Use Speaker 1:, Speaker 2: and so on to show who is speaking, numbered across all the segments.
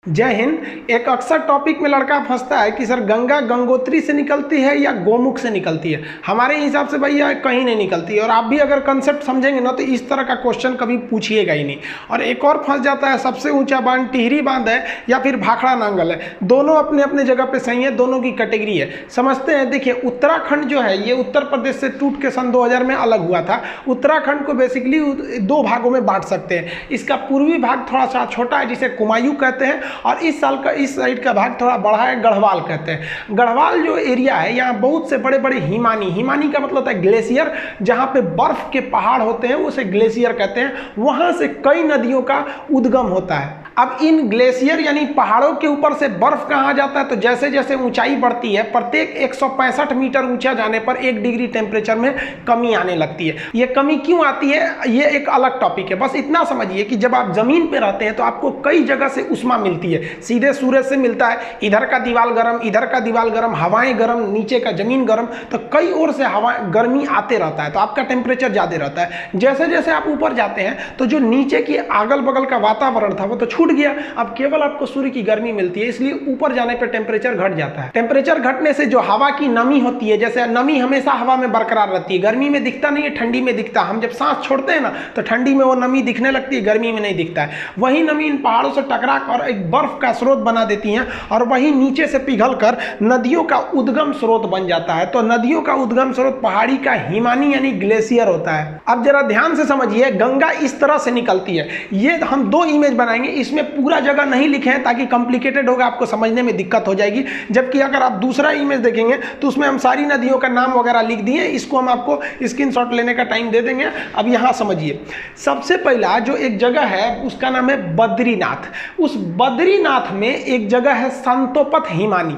Speaker 1: जय हिंद। एक अक्सर टॉपिक में लड़का फंसता है कि सर गंगा गंगोत्री से निकलती है या गोमुख से निकलती है। हमारे हिसाब से भैया कहीं नहीं निकलती है, और आप भी अगर कंसेप्ट समझेंगे ना तो इस तरह का क्वेश्चन कभी पूछिएगा ही नहीं। और एक और फंस जाता है, सबसे ऊंचा बांध टिहरी बांध है या फिर भाखड़ा नांगल है। दोनों अपने अपने जगह पे सही है, दोनों की कैटेगरी है। समझते हैं। देखिए, उत्तराखंड जो है ये उत्तर प्रदेश से टूट के सन 2000 में अलग हुआ था। उत्तराखंड को बेसिकली दो भागों में बांट सकते हैं। इसका पूर्वी भाग थोड़ा सा छोटा है जिसे कुमायूं कहते हैं, और इस साइड का भाग थोड़ा बड़ा है, गढ़वाल कहते हैं। गढ़वाल जो एरिया है यहाँ बहुत से बड़े बड़े हिमानी का मतलब होता है ग्लेशियर, जहाँ पे बर्फ के पहाड़ होते हैं उसे ग्लेशियर कहते हैं। वहाँ से कई नदियों का उद्गम होता है। अब इन ग्लेशियर यानी पहाड़ों के ऊपर से बर्फ कहाँ जाता है, तो जैसे जैसे ऊंचाई बढ़ती है प्रत्येक 165 मीटर ऊंचा जाने पर 1 डिग्री टेम्परेचर में कमी आने लगती है। ये कमी क्यों आती है ये एक अलग टॉपिक है। बस इतना समझिए कि जब आप जमीन पे रहते हैं तो आपको कई जगह से उष्मा मिलती है। सीधे सूरज से मिलता है, इधर का दीवार गर्म, इधर का दीवार गर्म, हवाएं गर्म, नीचे का जमीन गर्म, तो कई ओर से हवा गर्मी आते रहता है, तो आपका टेम्परेचर ज़्यादा रहता है। जैसे जैसे आप ऊपर जाते हैं तो जो नीचे की अगल बगल का वातावरण था वो तो छूट गया, अब केवल आपको सूर्य की गर्मी मिलती है, इसलिए ऊपर जाने पर टेम्परेचर घट जाता है। टेम्परेचर घटने से जो हवा की नमी होती है, जैसे नमी हमेशा हवा में बरकरार रहती है, गर्मी में दिखता नहीं है, ठंडी में दिखता। हम जब सांस छोड़ते हैं ना तो ठंडी में वो नमी दिखने लगती है, गर्मी में नहीं दिखता है। वही नमी इन पहाड़ों से टकरा और एक बर्फ का स्रोत बना देती हैं, और वही नीचे से पिघलकर नदियों का उद्गम स्रोत बन जाता है। तो नदियों का उद्गम स्रोत पहाड़ी का हिमानी यानी ग्लेशियर होता है। अब जरा ध्यान से समझिए, गंगा इस तरह से निकलती है। ये हम 2 इमेज बनाएंगे, इसमें पूरा जगह नहीं लिखे हैं ताकि कॉम्प्लिकेटेड होगा, आपको समझने में दिक्कत हो जाएगी। जबकि अगर आप दूसरा इमेज देखेंगे तो उसमें हम सारी नदियों का नाम वगैरह लिख दिए, इसको हम आपको स्क्रीनशॉट लेने का टाइम दे देंगे। अब यहाँ समझिए, सबसे पहला जो एक जगह है उसका नाम है बद्रीनाथ। उस बद्रीनाथ में एक जगह है संतोपत हिमानी।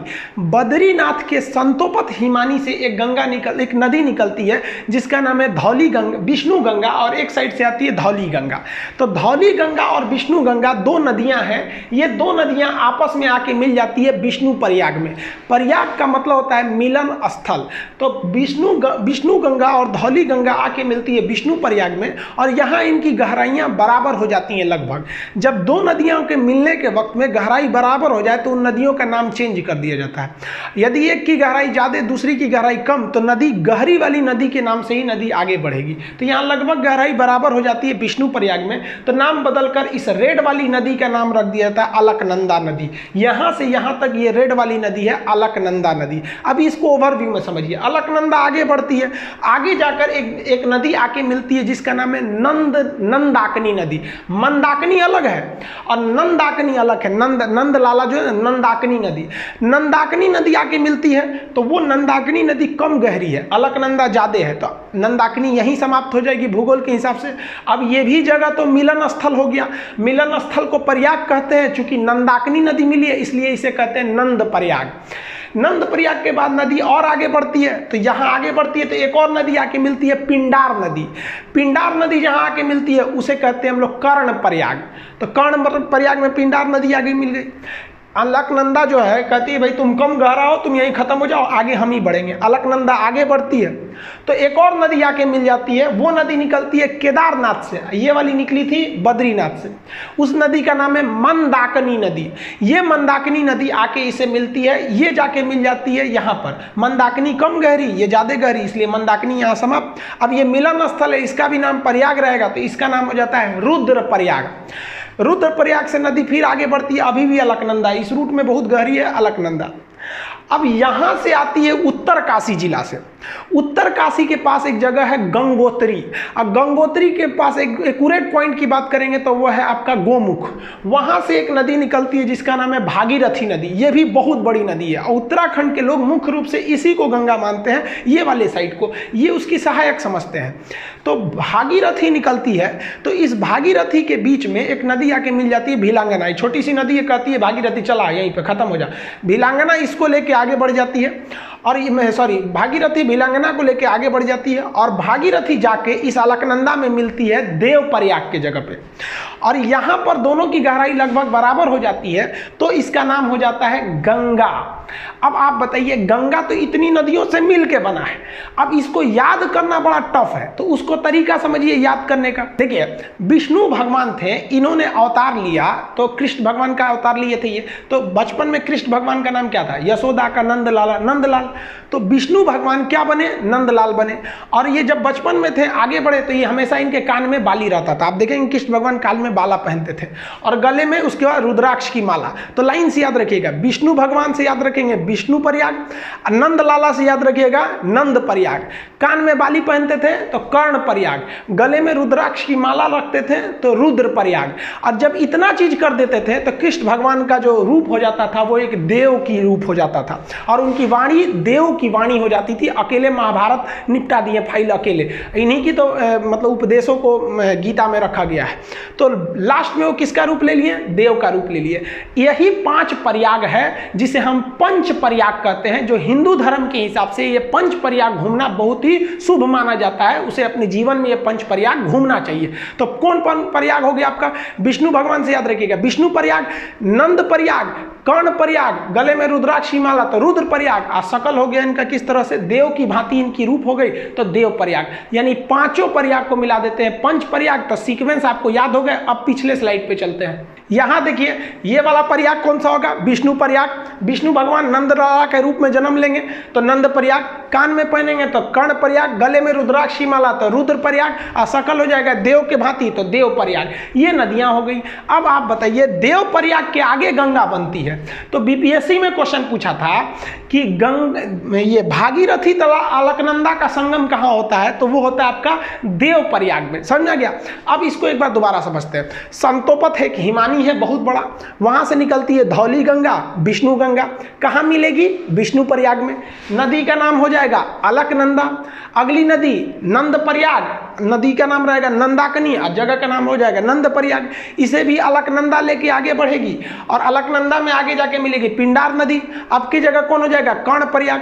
Speaker 1: बद्रीनाथ के संतोपत हिमानी से एक नदी निकलती है जिसका नाम है धौली गंगा, विष्णु गंगा, और एक साइड से आती है धौली गंगा। तो धौली गंगा और विष्णु गंगा 2 नदियां हैं। ये 2 नदियां आपस में आके मिल जाती है विष्णु प्रयाग में। प्रयाग का मतलब होता है मिलन स्थल। तो विष्णु गंगा और धौली गंगा आके मिलती है विष्णु प्रयाग में, और यहाँ इनकी गहराइयाँ बराबर हो जाती हैं लगभग। जब 2 नदियों के मिलने के वक्त में गहराई बराबर हो जाए तो उन नदियों का नाम चेंज कर दिया जाता है। यदि एक की गहराई ज़्यादा दूसरी की गहराई कम तो नदी गहरी वाली नदी के नाम से ही नदी आगे बढ़ेगी। तो यहाँ लगभग गहराई बराबर हो जाती है विष्णु प्रयाग में, तो नाम बदलकर इस रेड वाली नदी का नाम रख दिया जाता है अलकनंदा नदी। यहाँ से यहाँ तक ये रेड वाली नदी है अलकनंदा नदी। अब इसको ओवरव्यू में समझिए। अलकनंदा आगे बढ़ती है, आगे जाकर एक नदी आके मिलती है जिसका नाम है नंदाकिनी नदी। मंदाकिनी अलग है और नंदाकिनी अलग है। नंद लाला जो है नंदाकिनी नदी आके मिलती है, तो वो नंदाकिनी नदी कम गहरी है, अलकनंदा ज्यादा है, तो नंदाकिनी यहीं समाप्त हो जाएगी भूगोल के हिसाब से। अब ये भी जगह तो मिलन स्थल हो गया। मिलन स्थल को प्रयाग कहते हैं, चूंकि नंदाकिनी नदी मिली है इसलिए इसे कहते हैं नंद प्रयाग। नंद प्रयाग के बाद नदी और आगे बढ़ती है, तो यहाँ आगे बढ़ती है तो एक और नदी आके मिलती है पिंडार नदी। पिंडार नदी जहाँ आके मिलती है उसे कहते हैं हम लोग कर्ण प्रयाग। तो कर्ण प्रयाग में पिंडार नदी आगे मिल गई। अलकनंदा जो है कहती है भाई तुम कम गहरा हो, तुम यहीं खत्म हो जाओ, आगे हम ही बढ़ेंगे। अलकनंदा आगे बढ़ती है तो एक और नदी आके मिल जाती है, वो नदी निकलती है केदारनाथ से। ये वाली निकली थी बद्रीनाथ से। उस नदी का नाम है मंदाकिनी नदी। ये मंदाकिनी नदी आके इसे मिलती है, ये जाके मिल जाती है यहाँ पर। मंदाकिनी कम गहरी, ये ज़्यादा गहरी, इसलिए मंदाकिनी यहाँ समाप्त। अब ये मिलन स्थल है, इसका भी नाम प्रयाग रहेगा, तो इसका नाम हो जाता है रुद्र प्रयाग। रुद्र प्रयाग से नदी फिर आगे बढ़ती है, अभी भी अलकनंदा, इस रूट में बहुत गहरी है अलकनंदा। अब यहाँ से आती है उत्तर काशी जिला से। उत्तर काशी के पास एक जगह है गंगोत्री। अब गंगोत्री के पास एक एक्यूरेट पॉइंट की बात करेंगे तो वो है आपका गोमुख। वहाँ से एक नदी निकलती है जिसका नाम है भागीरथी नदी। ये भी बहुत बड़ी नदी है और उत्तराखंड के लोग मुख्य रूप से इसी को गंगा मानते हैं, ये वाले साइड को, ये उसकी सहायक समझते हैं। तो भागीरथी निकलती है, तो इस भागीरथी के बीच में एक नदी आके मिल जाती है भिलांगना। छोटी सी नदी कहती है भागीरथी चला यहीं पर खत्म हो जा। भिलांगना इस को लेके आगे बढ़ जाती है और भागीरथी भिलांगना को लेके आगे बढ़ जाती है और भागीरथी जाके इस अलकनंदा में मिलती है देव प्रयाग के जगह पे, और यहाँ पर दोनों की गहराई लगभग बराबर हो जाती है, तो इसका नाम हो जाता है गंगा। अब आप बताइए, गंगा तो इतनी नदियों से मिल के बना है, अब इसको याद करना बड़ा टफ है, तो उसको तरीका समझिए याद करने का। देखिए, विष्णु भगवान थे, इन्होंने अवतार लिया, तो कृष्ण भगवान का अवतार लिए थे ये, तो बचपन में कृष्ण भगवान का नाम क्या था? यशोदा का नंदलाला, नंदलाल। तो विष्णु भगवान क्या बने? नंदलाल बने। और ये जब बचपन में थे, आगे बढ़े, तो ये हमेशा इनके कान में बाली रहता था। आप देखेंगे कृष्ण भगवान काल में बाला पहनते थे और गले में उसके बाद रुद्राक्ष की माला। तो लाइन से याद रखिएगा, विष्णु भगवान से याद रखेंगे विष्णु प्रयाग, नंदलाला से याद रखिएगा नंद प्रयाग, कान में बाली पहनते थे तो कर्ण प्रयाग, गले में रुद्राक्ष की माला रखते थे तो रुद्र प्रयाग। और जब इतना चीज कर देते थे तो कृष्ण भगवान का जो रूप हो जाता था वो एक देव की रूप हो जाता था और उनकी वाणी देव की वाणी हो जाती थी। अकेले महाभारत निपटा दिए फाइल अकेले, इन्हीं की तो मतलब उपदेशों को गीता में रखा गया है। तो लास्ट में वो किसका रूप ले लिए? देव का रूप ले लिए। यही 5 प्रयाग है जिसे हम पंच प्रयाग कहते हैं, जो हिंदू धर्म के हिसाब से ये पंच प्रयाग घूमना बहुत ही शुभ माना जाता है। उसे अपने जीवन में ये पंच प्रयाग घूमना चाहिए। तो कौन प्रयाग हो गया आपका? विष्णु भगवान से याद रखिएगा विष्णु प्रयाग, नंद प्रयाग, कर्ण प्रयाग, गले में रुद्राक्ष की माला तो रुद्र प्रयाग, और सकल हो गया इनका किस तरह से देव की भांति इनकी रूप हो गई तो देव प्रयाग। यानी 5 प्रयाग को मिला देते हैं पंच प्रयाग। तो सीक्वेंस आपको याद हो गया। अब पिछले स्लाइड पे चलते हैं। यहां देखिए, ये वाला प्रयाग कौन सा होगा? विष्णु प्रयाग। विष्णु भगवान नंदलाला के रूप में जन्म लेंगे तो नंद प्रयाग, कान में पहनेंगे तो कर्ण प्रयाग, गले में रुद्राक्ष की माला तो रुद्र प्रयाग, और सकल हो जाएगा देव के भांति तो देव प्रयाग। ये नदियां हो गई। अब आप बताइए, देव प्रयाग के आगे गंगा बनती है। तो बीपीएससी में क्वेश्चन पूछा था कि ये भागीरथी तथा अलकनंदा का संगम कहां होता है? तो वो होता है आपका देव प्रयाग में। समझ आ गया? अब इसको एक बार दोबारा समझते हैं। संतोपत है, हिमानी है बहुत बड़ा, वहां से निकलती है धौली गंगा, विष्णु गंगा। कहां मिलेगी? विष्णु प्रयाग में। नदी का नाम हो जाएगा अलकनंदा। अगली नदी नंद प्रयाग, नदी का नाम रहेगा नंदाकनी और जगह का नाम हो जाएगा नंद प्रयाग। इसे भी अलकनंदा लेके आगे बढ़ेगी और अलकनंदा में आगे जाके मिलेगी पिंडार नदी। अब की जगह कौन हो जाएगा? कर्ण प्रयाग।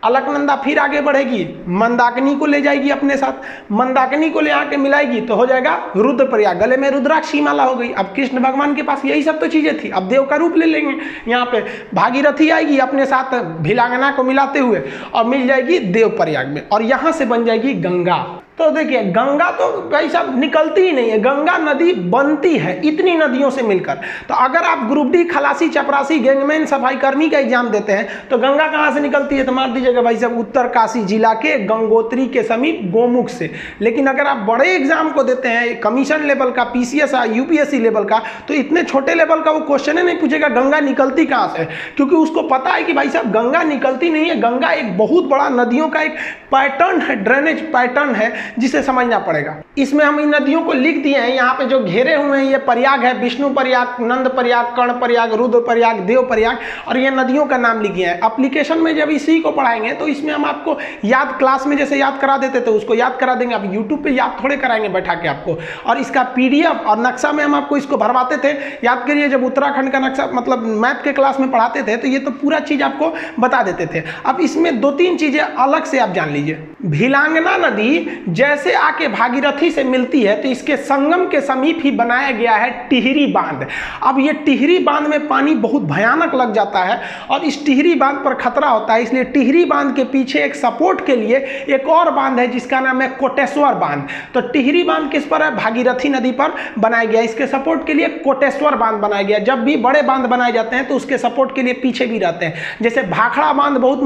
Speaker 1: अलकनंदा फिर आगे बढ़ेगी, मंदाकिनी को ले जाएगी अपने साथ, मंदाकिनी को ले आके मिलाएगी तो हो जाएगा रुद्र प्रयाग। गले में रुद्राक्ष की माला हो गई। अब कृष्ण भगवान के पास यही सब तो चीजें थी, अब देव का रूप ले लेंगे। यहाँ पे भागीरथी आएगी अपने साथ भिलांगना को मिलाते हुए और मिल जाएगी देव प्रयाग में, और यहाँ से बन जाएगी गंगा। तो देखिए, गंगा तो भाई साहब निकलती ही नहीं है, गंगा नदी बनती है इतनी नदियों से मिलकर। तो अगर आप ग्रुप डी, खलासी, चपरासी, गैंगमैन, सफाई कर्मी का एग्जाम देते हैं तो गंगा कहाँ से निकलती है? तो मार दीजिएगा भाई साहब उत्तरकाशी जिला के गंगोत्री के समीप गोमुख से। लेकिन अगर आप बड़े एग्जाम को देते हैं, कमीशन लेवल का, पीसीएस, यूपीएससी लेवल का, तो इतने छोटे लेवल का वो क्वेश्चन ही नहीं पूछेगा गंगा निकलती कहाँ से, क्योंकि उसको पता है कि भाई साहब गंगा निकलती नहीं है। गंगा एक बहुत बड़ा नदियों का एक पैटर्न है, ड्रेनेज पैटर्न है, जिसे समझना पड़ेगा। इसमें हम इन नदियों को लिख दिए हैं। यहाँ पे जो घेरे हुए हैं ये प्रयाग है, विष्णु प्रयाग, नंद प्रयाग, कर्ण प्रयाग, रुद्र प्रयाग, देव प्रयाग, और ये नदियों का नाम लिखे हैं। एप्लीकेशन में जब इसी को पढ़ाएंगे तो इसमें हम आपको याद, क्लास में जैसे याद करा देते थे उसको याद करा देंगे। अब यूट्यूब पे याद थोड़े कराएंगे बैठा के आपको, और इसका पीडीएफ और नक्शा में हम आपको इसको भरवाते थे। याद करिए, जब उत्तराखंड का नक्शा मतलब मैप के क्लास में पढ़ाते थे तो ये तो पूरा चीज आपको बता देते थे। अब इसमें 2-3 चीजें अलग से आप जान लीजिए। भिलांगना नदी जैसे आके भागीरथी से मिलती है तो इसके संगम के समीप ही बनाया गया है टिहरी बांध। अब ये टिहरी बांध में पानी बहुत भयानक लग जाता है और इस टिहरी बांध पर खतरा होता है, इसलिए टिहरी बांध के पीछे एक सपोर्ट के लिए एक और बांध है जिसका नाम है कोटेश्वर बांध। तो टिहरी बांध किस पर है? भागीरथी नदी पर बनाया गया। इसके सपोर्ट के लिए कोटेश्वर बांध बनाया गया। जब भी बड़े बांध बनाए जाते हैं तो उसके सपोर्ट के लिए पीछे भी रहते हैं। जैसे भाखड़ा बांध बहुत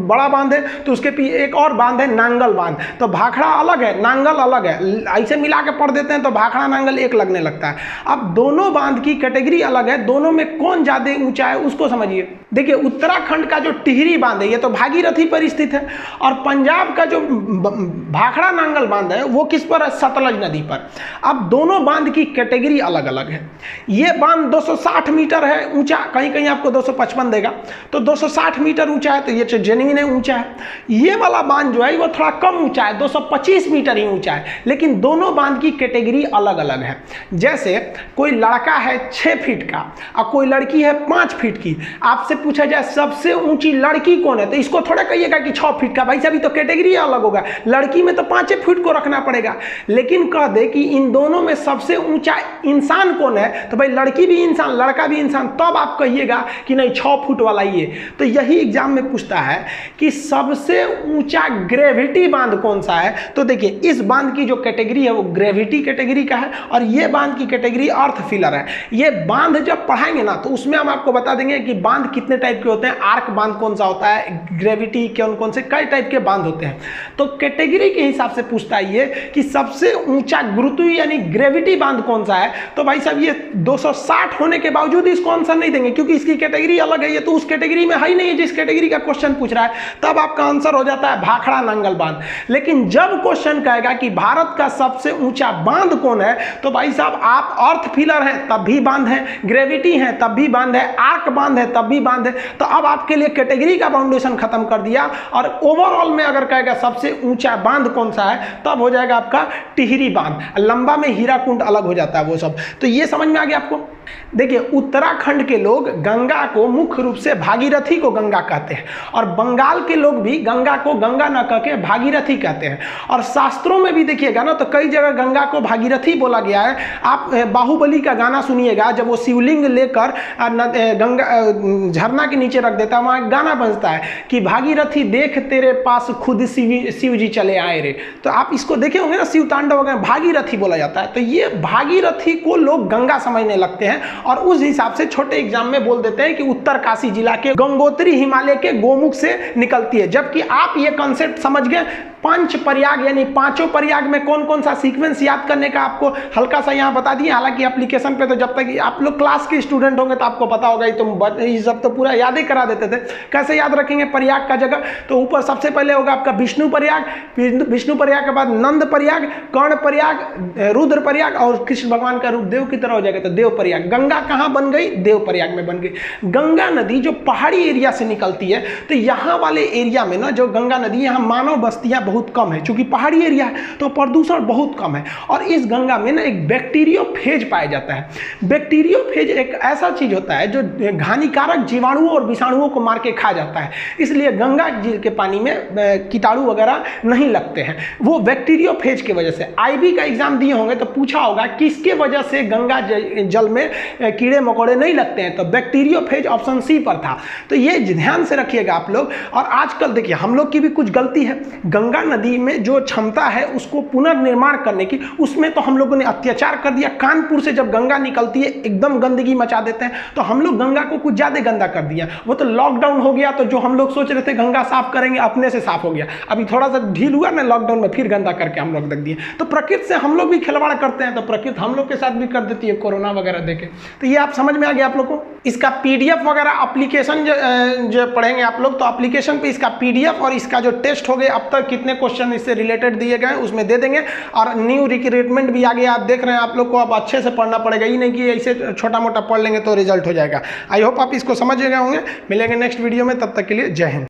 Speaker 1: बड़ा बांध है तो उसके पीछे एक और बांध है नांगल बांध। तो भाखड़ा अलग है, नांगल अलग है, ऐसे मिला के पढ़ देते हैं तो भाखड़ा नांगल एक लगने लगता है। अब दोनों बांध की कैटेगरी अलग है, दोनों में कौन ज्यादा ऊंचा है उसको समझिए। देखिए, उत्तराखंड का जो टिहरी बांध है ये तो भागीरथी पर स्थित है, और पंजाब का जो भाखड़ा नांगल बांध है वो किस पर है? सतलज नदी पर। अब दोनों बांध की कैटेगरी अलग अलग है। ये बांध 260 मीटर है ऊंचा, कहीं कहीं आपको 255 देगा, तो 260 मीटर ऊंचा है, तो ये जेन्युइन है, ऊंचा है। ये वाला बांध जो है वो थोड़ा कम ऊंचा है, 225 20 मीटर ही ऊंचा है, लेकिन दोनों बांध की कैटेगरी अलग अलग है। जैसे कोई लड़का है 6 फीट का और कोई लड़की है 5 फीट की, आपसे पूछा जाए सबसे ऊंची लड़की कौन है, तो इसको थोड़ा कहिएगा कि 6 फीट का, भाई साहब तो कैटेगरी अलग होगा, लड़की में तो 5 फीट को रखना पड़ेगा। लेकिन कह दे कि इन दोनों में सबसे ऊंचा इंसान कौन है, तो भाई लड़की भी इंसान लड़का भी इंसान, तब आप कहिएगा कि नहीं 6 फुट वाला ही है। तो यही एग्जाम में पूछता है कि सबसे ऊंचा ग्रेविटी बांध कौन सा है, तो देखिए इस बांध की जो कैटेगरी है वो ग्रेविटी कैटेगरी का है और ये बांध की कैटेगरी अर्थ फिलर है। ये बांध जब पढ़ाएंगे ना तो उसमें हम आपको बता देंगे कि बांध कितने टाइप के होते हैं, आर्क बांध कौन सा होता है, ग्रेविटी कौन कौन से कई टाइप के बांध होते हैं। तो कैटेगरी के हिसाब से पूछता है ये कि सबसे ऊंचा गुरुत्व यानी ग्रेविटी बांध कौन सा है, तो भाई साहब ये 260 होने के बावजूद इसको आंसर नहीं देंगे क्योंकि इसकी कैटेगरी अलग है, ये तो उस कैटेगरी में है ही नहीं है जिस कैटेगरी का क्वेश्चन पूछ रहा है। तब आपका आंसर हो जाता है भाखड़ा नांगल बांध। लेकिन जब क्वेश्चन कहेगा कि भारत का सबसे ऊंचा बांध कौन है, तो भाई साहब आप अर्थ फिलर हैं तब भी बांध है, ग्रेविटी है तब भी बांध है, आर्क बांध है तब भी बांध है। तो अब आपके लिए कैटेगरी का बाउंडेशन खत्म कर दिया और ओवरऑल में अगर कहेगा सबसे ऊंचा बांध कौन सा है तब हो जाएगा आपका टिहरी बांध, लंबा में हीराकुंड अलग हो जाता है वो सब। तो ये समझ में आ गया आपको। देखिए उत्तराखंड के लोग गंगा को मुख्य रूप से भागीरथी को गंगा कहते हैं और बंगाल के लोग भी गंगा को गंगा न कह के भागीरथी कहते हैं। और शास्त्रों में भी देखिएगा ना तो कई जगह गंगा को भागीरथी बोला गया है। आप बाहुबली का गाना सुनिएगा, जब वो शिवलिंग लेकर गंगा झरना के नीचे रख देता है, वहाँ गाना बजता है कि भागीरथी देख तेरे पास खुद शिव जी चले आए रे। तो आप इसको देखे होंगे ना, शिव तांडव वगैरह भागीरथी बोला जाता है। तो ये भागीरथी को लोग गंगा समझने लगते हैं और उस हिसाब से छोटे एग्जाम में बोल देते हैं कि उत्तरकाशी जिला के गंगोत्री हिमालय के गोमुख से निकलती है। जबकि आप ये कॉन्सेप्ट समझ गए, पंच प्रयाग यानी पांचों प्रयाग में कौन कौन सा सीक्वेंस याद करने का आपको हल्का सा यहाँ बता दिए। हालांकि एप्लीकेशन पे तो जब तक आप लोग क्लास के स्टूडेंट होंगे तो आपको पता होगा, ये सब तो पूरा याद ही करा देते थे। कैसे याद रखेंगे प्रयाग का जगह, तो ऊपर सबसे पहले होगा आपका विष्णु प्रयाग, विष्णु प्रयाग के बाद नंद प्रयाग, कर्ण प्रयाग, रुद्र प्रयाग और कृष्ण भगवान का रूप देव की तरह हो जाएगा तो देव प्रयाग। गंगा कहाँ बन गई, देव प्रयाग में बन गई। गंगा नदी जो पहाड़ी एरिया से निकलती है, तो यहाँ वाले एरिया में ना जो गंगा नदी, यहाँ मानव बस्तियां बहुत कम है, चूंकि पहाड़ी एरिया है तो प्रदूषण बहुत कम है। और इस गंगा में ना एक बैक्टीरियोफेज पाया जाता है। बैक्टीरियोफेज एक ऐसा चीज होता है जो हानिकारक जीवाणुओं और विषाणुओं को मार के खा जाता है, इसलिए गंगा जी के पानी में कीटाणु वगैरह नहीं लगते हैं, वो बैक्टीरियोफेज की वजह से। आईबी का एग्जाम दिए होंगे तो पूछा होगा किसके वजह से गंगा जल में कीड़े मकोड़े नहीं लगते हैं, तो बैक्टीरियोफेज ऑप्शन सी पर था। तो ये ध्यान से रखिएगा आप लोग। और आजकल देखिए हम लोग की भी कुछ गलती है, गंगा नदी में जो क्षमता है उसको पुनर्निर्माण करने की, उसमें तो हम लोगों ने अत्याचार कर दिया। कानपुर से जब गंगा निकलती है एकदम गंदगी मचा देते हैं, तो हम लोग गंगा को कुछ ज्यादा गंदा कर दिया। वो तो लॉकडाउन हो गया तो जो हम लोग सोच रहे थे गंगा साफ करेंगे अपने से साफ हो गया, अभी थोड़ा सा ढील हुआ ना लॉकडाउन में, फिर गंदा करके हम लोग रख दिए। तो प्रकृति से हम लोग भी खिलवाड़ करते हैं तो प्रकृति हम लोग के साथ भी कर देती है, कोरोना वगैरह देके। तो ये आप समझ में आ गया आप लोग को। इसका पीडीएफ वगैरह एप्लीकेशन जो पढ़ेंगे आप लोग, तो एप्लीकेशन पे इसका पीडीएफ और इसका जो टेस्ट हो गए अब तक कितने क्वेश्चन इससे रिलेटेड दिए गए उसमें दे देंगे। और न्यू रिक्रूटमेंट भी आ गया, आप देख रहे हैं, आप लोग को अब अच्छे से पढ़ना पड़ेगा, ये नहीं कि ऐसे छोटा मोटा पढ़ लेंगे तो रिजल्ट हो जाएगा। आई होप आप इसको समझ गए होंगे। मिलेंगे नेक्स्ट वीडियो में, तब तक के लिए जय हिंद।